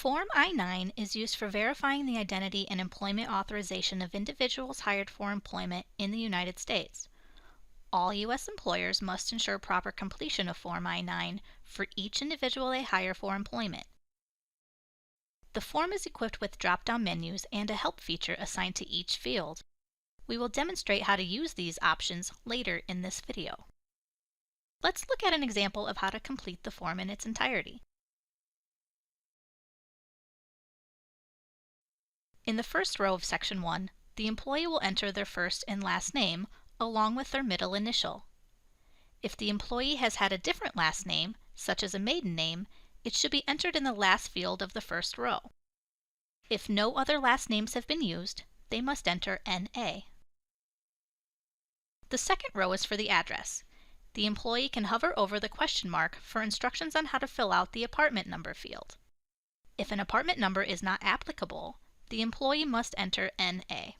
Form I-9 is used for verifying the identity and employment authorization of individuals hired for employment in the United States. All U.S. employers must ensure proper completion of Form I-9 for each individual they hire for employment. The form is equipped with drop-down menus and a help feature assigned to each field. We will demonstrate how to use these options later in this video. Let's look at an example of how to complete the form in its entirety. In the first row of Section 1, the employee will enter their first and last name along with their middle initial. If the employee has had a different last name, such as a maiden name, it should be entered in the last field of the first row. If no other last names have been used, they must enter NA. The second row is for the address. The employee can hover over the question mark for instructions on how to fill out the apartment number field. If an apartment number is not applicable, the employee must enter NA.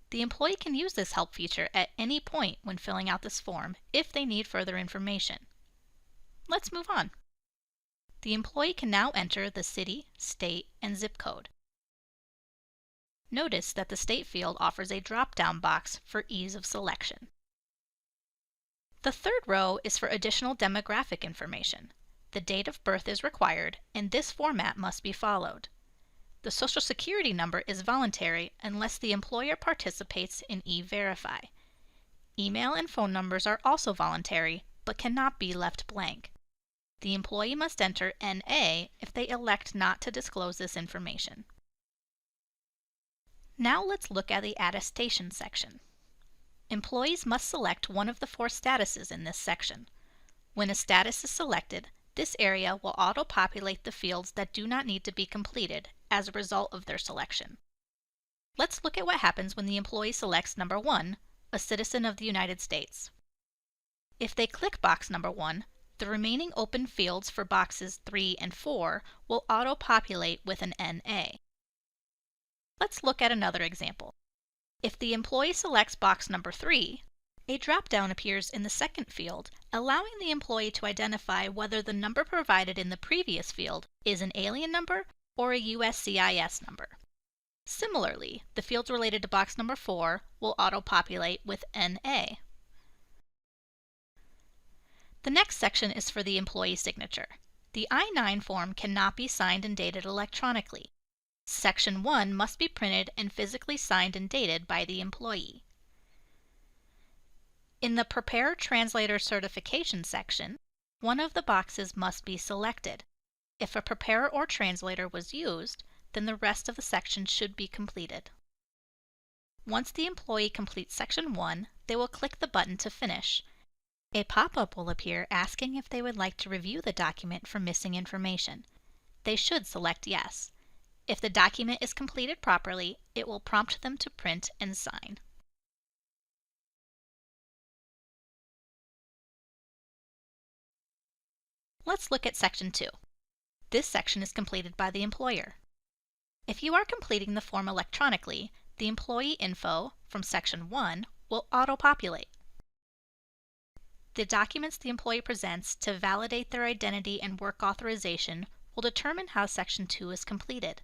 The employee can use this help feature at any point when filling out this form if they need further information. Let's move on. The employee can now enter the city, state, and zip code. Notice that the state field offers a drop-down box for ease of selection. The third row is for additional demographic information. The date of birth is required, and this format must be followed. The Social Security number is voluntary unless the employer participates in E-Verify. Email and phone numbers are also voluntary, but cannot be left blank. The employee must enter NA if they elect not to disclose this information. Now let's look at the attestation section. Employees must select one of the 4 statuses in this section. When a status is selected, this area will auto-populate the fields that do not need to be completed as a result of their selection. Let's look at what happens when the employee selects number 1, a citizen of the United States. If they click box number 1, the remaining open fields for boxes 3 and 4 will auto-populate with an NA. Let's look at another example. If the employee selects box number 3, a drop-down appears in the second field, allowing the employee to identify whether the number provided in the previous field is an alien number or a USCIS number. Similarly, the fields related to box number 4 will auto-populate with NA. The next section is for the employee signature. The I-9 form cannot be signed and dated electronically. Section 1 must be printed and physically signed and dated by the employee. In the Prepare Translator Certification section, one of the boxes must be selected. If a preparer or translator was used, then the rest of the section should be completed. Once the employee completes Section 1, they will click the button to finish. A pop-up will appear asking if they would like to review the document for missing information. They should select Yes. If the document is completed properly, it will prompt them to print and sign. Let's look at Section 2. This section is completed by the employer. If you are completing the form electronically, the employee info from Section 1 will auto-populate. The documents the employee presents to validate their identity and work authorization will determine how Section 2 is completed.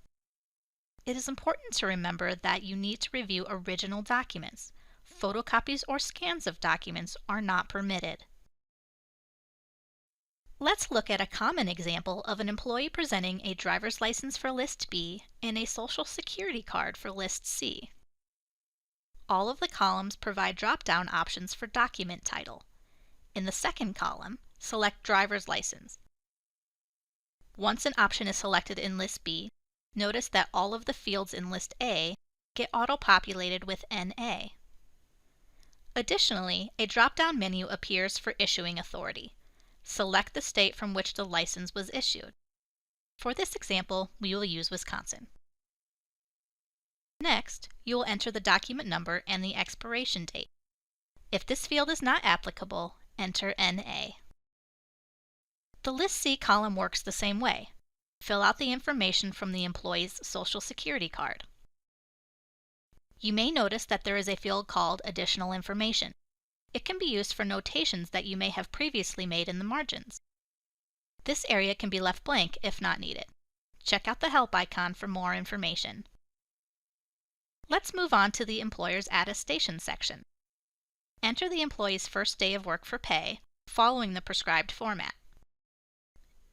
It is important to remember that you need to review original documents. Photocopies or scans of documents are not permitted. Let's look at a common example of an employee presenting a driver's license for List B and a Social Security card for List C. All of the columns provide drop-down options for document title. In the second column, select Driver's License. Once an option is selected in List B, notice that all of the fields in List A get auto-populated with NA. Additionally, a drop-down menu appears for issuing authority. Select the state from which the license was issued. For this example, we will use Wisconsin. Next, you will enter the document number and the expiration date. If this field is not applicable, enter NA. The List C column works the same way. Fill out the information from the employee's Social Security card. You may notice that there is a field called Additional Information. It can be used for notations that you may have previously made in the margins. This area can be left blank if not needed. Check out the help icon for more information. Let's move on to the employer's attestation section. Enter the employee's first day of work for pay, following the prescribed format.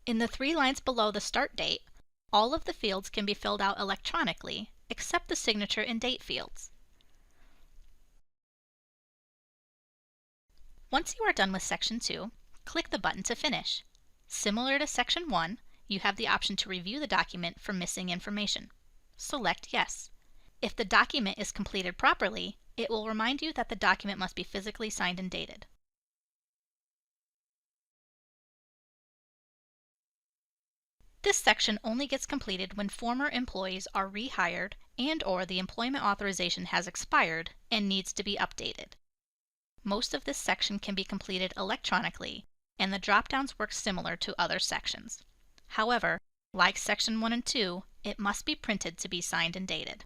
In the 3 lines below the start date, all of the fields can be filled out electronically, except the signature and date fields. Once you are done with Section 2, click the button to finish. Similar to Section 1, you have the option to review the document for missing information. Select Yes. If the document is completed properly, it will remind you that the document must be physically signed and dated. This section only gets completed when former employees are rehired and/or the employment authorization has expired and needs to be updated. Most of this section can be completed electronically, and the drop-downs work similar to other sections. However, like Section 1 and 2, it must be printed to be signed and dated.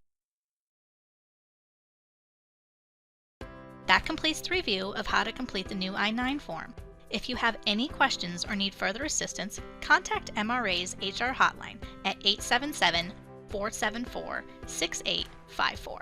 That completes the review of how to complete the new I-9 form. If you have any questions or need further assistance, contact MRA's HR hotline at 877-474-6854.